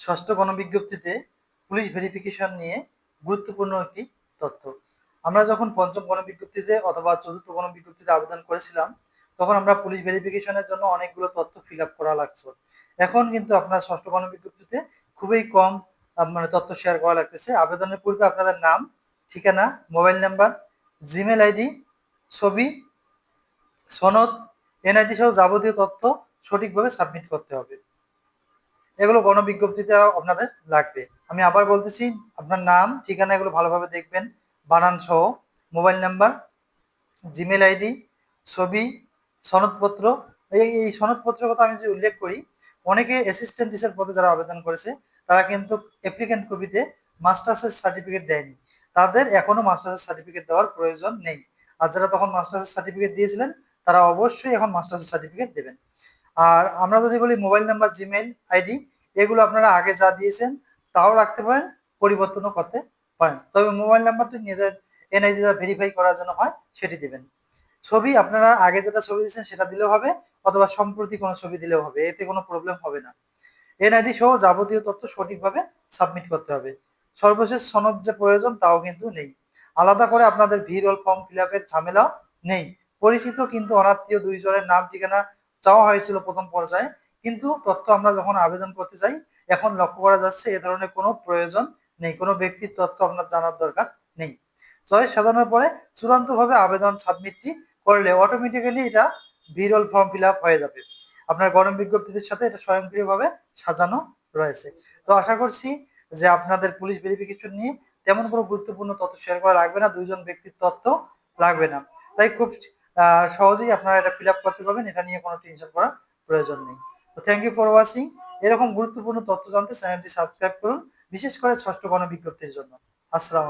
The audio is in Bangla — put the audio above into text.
ষষ্ঠ গণবিজ্ঞপ্তিতে পুলিশ ভেরিফিকেশন নিয়ে গুরুত্বপূর্ণ একটি তথ্য। আমরা যখন পঞ্চম গণবিজ্ঞপ্তিতে অথবা চতুর্থ গণবিজ্ঞপ্তিতে আবেদন করেছিলাম, তখন আমরা পুলিশ ভেরিফিকেশনের জন্য অনেকগুলো তথ্য ফিল আপ করা লাগছে। এখন কিন্তু আপনার ষষ্ঠ গণবিজ্ঞপ্তিতে খুবই কম তথ্য শেয়ার করা লাগতেছে। আবেদনের পূর্বে আপনাদের নাম, ঠিকানা, মোবাইল নাম্বার, জিমেল আইডি, ছবি, সনদ, এনআইডি সহ যাবতীয় তথ্য সঠিকভাবে সাবমিট করতে হবে। এগুলো গণবিজ্ঞপ্তিতে আপনাদের লাগবে। আমি আবার বলতেছি, আপনার নাম, ঠিকানা এগুলো ভালোভাবে দেখবেন, বানান সহ, মোবাইল নাম্বার, জিমেল আইডি, ছবি, সনদপত্র। এই সনদপত্রের কথা আমি যদি উল্লেখ করি, অনেকে অ্যাসিস্ট্যান্ট টিচার পদে যারা আবেদন করেছে তারা কিন্তু অ্যাপ্লিক্যান্ট কপিতে মাস্টার্সের সার্টিফিকেট দেয়নি। তাদের এখনো মাস্টার্সের সার্টিফিকেট দেওয়ার প্রয়োজন নেই। আর যারা তখন মাস্টার্সের সার্টিফিকেট দিয়েছিলেন তারা অবশ্যই এখন মাস্টার্সের সার্টিফিকেট দেবেন। আর আমরা যদি বলি মোবাইল নাম্বার, জিমেইল আইডি, এগুলো আপনারা আগে যা দিয়েছেন তাও রাখতে পারেন, পরিবর্তনও করতে পারেন। তবে মোবাইল নাম্বারটি নিজের এনআইডি ভেরিফাই করার জন্য হয়, সেটি দেবেন। ছবি আপনারা আগে যেটা ছবি দিয়েছেন সেটা দিলেও হবে, অথবা সম্প্রতি কোনো ছবি দিলেও হবে, এতে কোনো প্রবলেম হবে না। এনআইডি সহ যাবতীয় তথ্য সঠিকভাবে সাবমিট করতে হবে। সর্বশেষ সনদ যে প্রয়োজন তাও কিন্তু নেই। আলাদা করে আপনাদের ভিরল ফর্ম ফিল আপের ঝামেলাও নেই। পরিচিত কিন্তু অনাত্মীয় দুইজনের নাম ঠিকানা চাওয়া হয়েছিল প্রথম পর্যায়ে, কিন্তু তথ্য আমরা যখন আবেদন করতে যাই এখন লক্ষ্য করা যাচ্ছে এ ধরনের কোনো প্রয়োজন নেই, কোনো ব্যক্তির তথ্য আপনার জানার দরকার নেই। চয়েস সাজানোর পরে চূড়ান্তভাবে আবেদন সাবমিটটি করলে অটোমেটিক্যালি এটা ভিরল ফর্ম ফিল আপ হয়ে যাবে। আপনার গণবিজ্ঞপ্তির সাথে এটা স্বয়ংক্রিয়ভাবে সাজানো রয়েছে। তো আশা করছি যে আপনাদের পুলিশ ভেরিফিকেশন নিয়ে তেমন কোনো গুরুত্বপূর্ণ তথ্য শেয়ার করা লাগবে না, দুইজন ব্যক্তির তথ্য লাগবে না। তাই খুব সহজেই আপনারা এটা ফিল আপ করতে পারবেন, এটা নিয়ে কোনো টেনশন করার প্রয়োজন নেই। তো থ্যাংক ইউ ফর ওয়াচিং। এরকম গুরুত্বপূর্ণ তথ্য জানতে চ্যানেলটি সাবস্ক্রাইব করুন, বিশেষ করে ষষ্ঠ গণবিজ্ঞপ্তির জন্য। আসসালামু আলাইকুম।